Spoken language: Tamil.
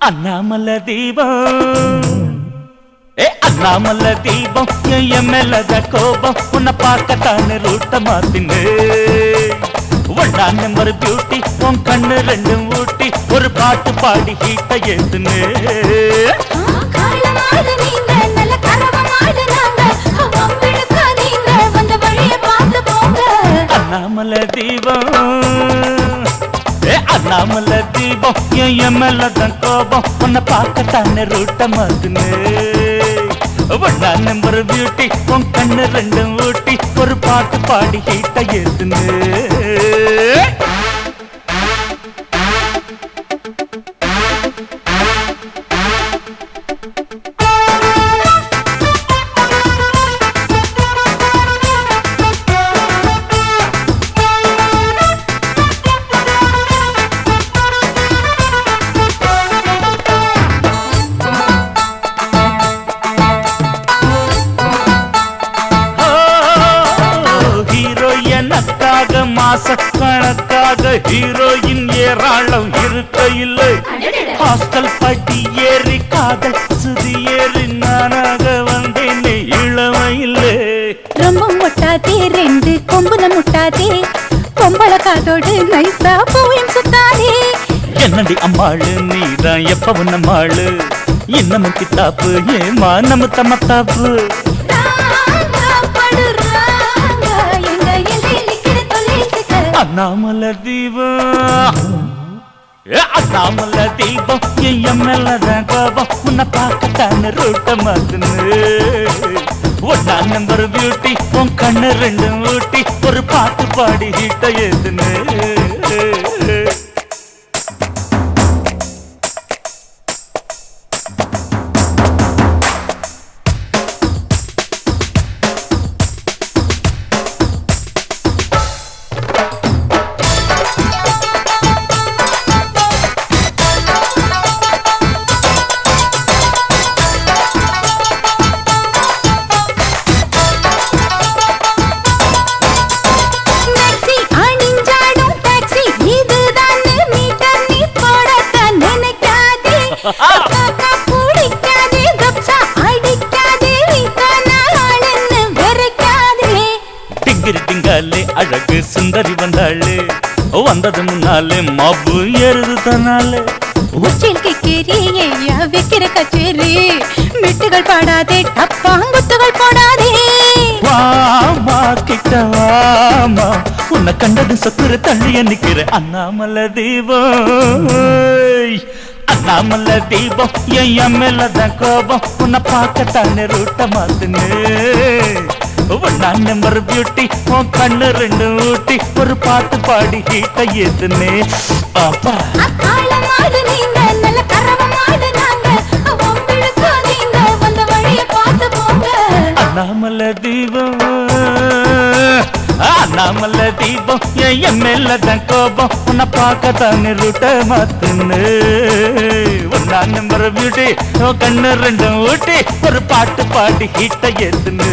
அண்ணாமல தீபம் அண்ணாமல தீபம் என் மேலத கோபம் உன்னை பார்க்கத்தானே ரூட்ட மாத்தின்னு ஒன்னாம் நம்பர் பியூட்டி உன் கண்ணு ரெண்டும் ஊட்டி ஒரு பாட்டு பாடி ஹீட்ட ஏத்துன்னு அண்ணாமல தீபம் அண்ணாமல தீபம் என் மேலதான் கோபம் உன்னை பார்க்கத்தானே ரூட்ட மாத்துன்னு ஒன்னாம் நம்பர் பியூட்டி உன் கண்ணு ரெண்டும் ஊட்டி ஒரு பாட்டு பாடி ஹீட்ட ஏத்துன்னு மாசக்கணக்காக ஹீரோயின் ஏராளம் இருக்க இல்லை ஹாஸ்டல் பட்டி ஏறி காதல் சுதி ஏறி நானாக வந்தேனே இளமை இல்லை ரொம்ப முட்டாதே ரெண்டு கொம்புல முட்டாதே கொம்பள காதோடு நைசா போயும் சுத்தாதே என்னடி அம்மாளு நீதான் எப்பவும் நம்மாளு இன்னமும் கித்தாப்பு ஏமா நம்ம தம்மத்தாப்பு அண்ணாமல தீபம் அண்ணாமல தீபம் என் மேலதான் கோபம் உன்னை பார்க்கத்தானே ரூட்ட மாத்துன்னு ஒன்னாம் நம்பர் பியூட்டி உன் கண்ணு ரெண்டும் ஊட்டி ஒரு பாட்டு பாடி ஹீட்ட ஏத்துன்னு அழகு சுந்தரி வந்தாளே வந்தது முன்னாலே மாப்பு ஏறுது தன்னாலே உச்சில் கேரிய வைக்கிற கச்சேரி மெட்டுகள் பாடாதே டப்பாங்குத்துகள் போடாதே வாமா கிட்ட வாமா உன்னை கண்டது சொக்குற தள்ளிய நிக்கிற அண்ணாமல தீபம் அண்ணாமல தீபம் என் மேலதான் கோபம் உன்னை பார்க்கத்தானே ரூட்ட மாத்துன்னு ஒன்னாம் நம்பர் பியூட்டி உன் கண்ணு ரெண்டு ஊட்டி ஒரு பாட்டு பாடி ஹீட்ட ஏத்துன்னு பாப்பா அண்ணாமல தீபம் அண்ணாமல தீபம் என் மேலதான் கோபம் உன்னை பார்க்கத்தானே ரூட்ட மாத்துன்னு ஒன்னாம் நம்பர் பியூட்டி உன் கண்ணு ரெண்டும் ஊட்டி ஒரு பாட்டு பாடி ஹீட்ட ஏத்துன்னு